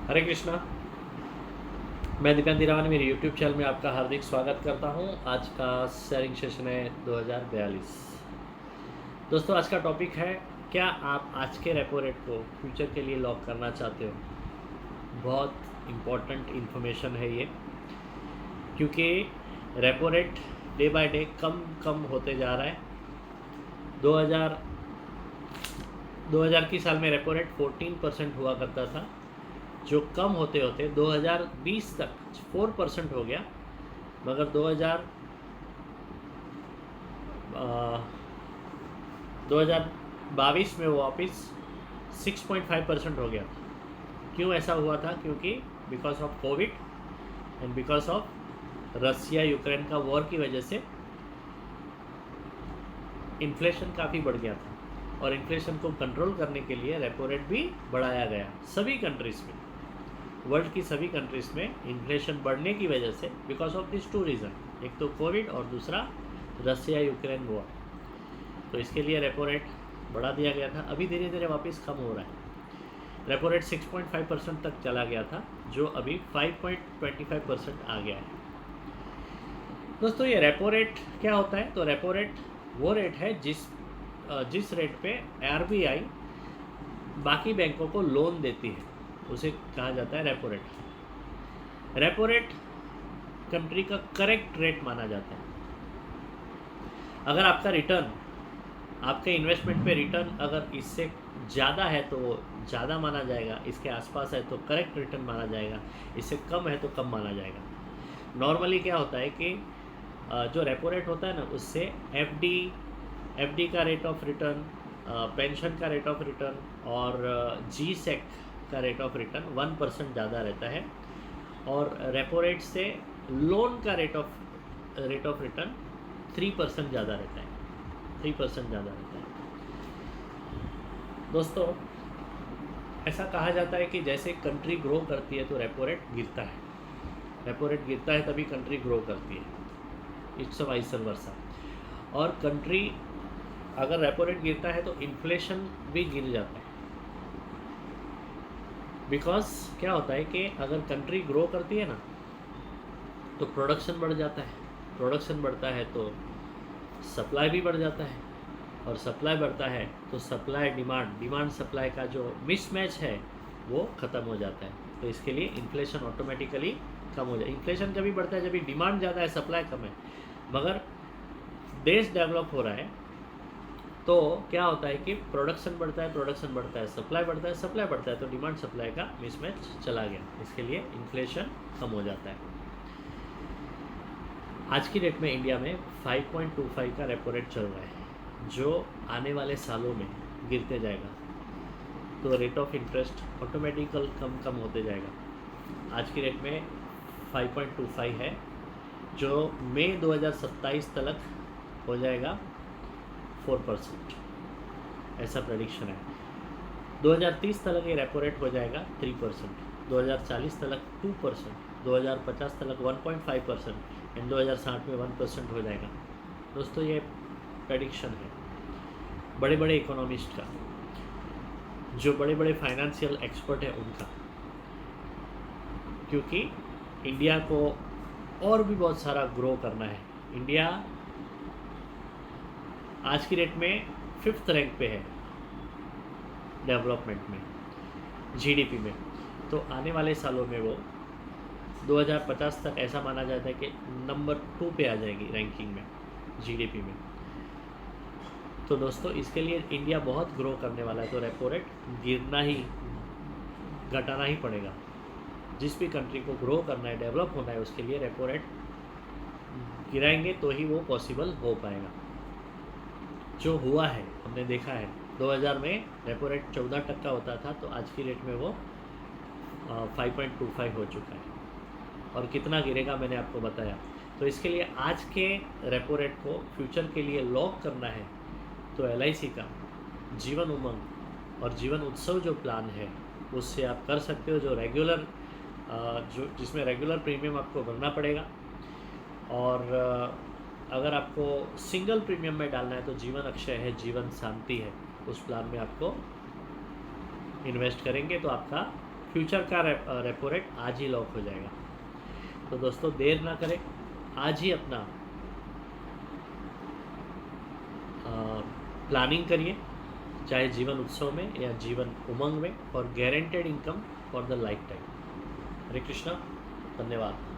हरे कृष्णा। मैं दीपेंद्र ईरानी, मेरे YouTube channel में आपका हार्दिक स्वागत करता हूं। आज का शेयरिंग सेशन है 2042। दोस्तों, आज का टॉपिक है, क्या आप आज के रेपो रेट को फ्यूचर के लिए लॉक करना चाहते हो। बहुत इम्पोर्टेंट इन्फॉर्मेशन है ये, क्योंकि repo rate day by day कम कम होते जा रहा है। 2000 की साल में रेपो रेट 14% हुआ करता था, जो कम होते होते 2020 तक 4% हो गया, मगर 2022 में वो वापस 6.5% हो गया। क्यों ऐसा हुआ था? क्योंकि because of covid and because of Russia Ukraine का वॉर की वजह से इन्फ्लेशन काफ़ी बढ़ गया था, और इन्फ्लेशन को कंट्रोल करने के लिए रेपो रेट भी बढ़ाया गया सभी कंट्रीज़ में। वर्ल्ड की सभी कंट्रीज़ में इन्फ्लेशन बढ़ने की वजह से, because of this two reason, एक तो कोविड और दूसरा रसिया यूक्रेन वॉर, तो इसके लिए रेपो रेट बढ़ा दिया गया था। अभी धीरे धीरे वापस कम हो रहा है। रेपो रेट 6.5% तक चला गया था, जो अभी 5.25% आ गया है। दोस्तों, ये रेपो रेट क्या होता है? तो रेपो रेट वो रेट है जिस रेट पे आरबीआई बाकी बैंकों को लोन देती है, उसे कहा जाता है repo rate. Repo rate country का करेक्ट रेट माना जाता है। अगर आपका रिटर्न, आपके इन्वेस्टमेंट पे रिटर्न अगर इससे ज़्यादा है तो ज़्यादा माना जाएगा, इसके आसपास है तो करेक्ट रिटर्न माना जाएगा, इससे कम है तो कम माना जाएगा। नॉर्मली क्या होता है कि जो रेपो रेट होता है ना, उससे एफडी का रेट ऑफ रिटर्न, पेंशन का रेट ऑफ रिटर्न और जी सेक का रेट ऑफ रिटर्न 1% ज़्यादा रहता है, और रेपो रेट से लोन का रेट ऑफ रिटर्न 3% ज़्यादा रहता है। 3% ज़्यादा रहता है। दोस्तों, ऐसा कहा जाता है कि जैसे कंट्री ग्रो करती है तो रेपो रेट गिरता है। रेपो रेट गिरता है तभी कंट्री ग्रो करती है। It's vice versa. और कंट्री अगर रेपो रेट गिरता है तो इन्फ्लेशन भी गिर जाता है। बिकॉज क्या होता है कि अगर कंट्री ग्रो करती है ना, तो प्रोडक्शन बढ़ जाता है। प्रोडक्शन बढ़ता है तो सप्लाई भी बढ़ जाता है, और सप्लाई बढ़ता है तो सप्लाई डिमांड सप्लाई का जो मिसमैच है वो ख़त्म हो जाता है। तो इसके लिए इन्फ्लेशन ऑटोमेटिकली कम हो जाए। इन्फ्लेशन जब भी बढ़ता है जब भी डिमांड ज़्यादा है, सप्लाई कम है। मगर देश डेवलप हो रहा है तो क्या होता है कि प्रोडक्शन बढ़ता है, सप्लाई बढ़ता है, सप्लाई बढ़ता है, तो डिमांड सप्लाई का मिसमैच चला गया। इसके लिए इन्फ्लेशन कम हो जाता है। आज की डेट में इंडिया में 5.25 का रेपो रेट चल रहा है, जो आने वाले सालों में गिरते जाएगा। तो रेट ऑफ इंटरेस्ट ऑटोमेटिकल कम होते जाएगा। आज की डेट में 5.25 है, जो मई 2027 तक हो जाएगा 4%, ऐसा प्रेडिक्शन है। 2030 तक ये रेपो रेट हो जाएगा 3%, 2040 तक 2%, 2050 तक 1.5% एंड 2060 में 1% हो जाएगा। दोस्तों, ये प्रेडिक्शन है बड़े बड़े इकोनॉमिस्ट का, जो बड़े बड़े फाइनेंशियल एक्सपर्ट है उनका, क्योंकि इंडिया को और भी बहुत सारा ग्रो करना है। इंडिया आज की डेट में 5th रैंक पे है डेवलपमेंट में, जीडीपी में। तो आने वाले सालों में वो 2050 तक ऐसा माना जाता है कि नंबर 2 पे आ जाएगी रैंकिंग में, जीडीपी में। तो दोस्तों, इसके लिए इंडिया बहुत ग्रो करने वाला है, तो रेपो रेट घटाना ही पड़ेगा। जिस भी कंट्री को ग्रो करना है, डेवलप होना है, उसके लिए रेपो रेट गिराएंगे तो ही वो पॉसिबल हो पाएगा। जो हुआ है, हमने देखा है 2000 में रेपो रेट 14% होता था, तो आज की रेट में वो 5.25 हो चुका है, और कितना गिरेगा मैंने आपको बताया। तो इसके लिए आज के रेपो रेट को फ्यूचर के लिए लॉक करना है, तो LIC का जीवन उमंग और जीवन उत्सव जो प्लान है, उससे आप कर सकते हो, जो रेगुलर जिसमें रेगुलर प्रीमियम आपको भरना पड़ेगा। और अगर आपको सिंगल प्रीमियम में डालना है तो जीवन अक्षय है, जीवन शांति है, उस प्लान में आपको इन्वेस्ट करेंगे तो आपका फ्यूचर का रेपो रेट आज ही लॉक हो जाएगा। तो दोस्तों देर ना करें, आज ही अपना प्लानिंग करिए, चाहे जीवन उत्सव में या जीवन उमंग में, और guaranteed income for the lifetime. Hare Krishna, धन्यवाद।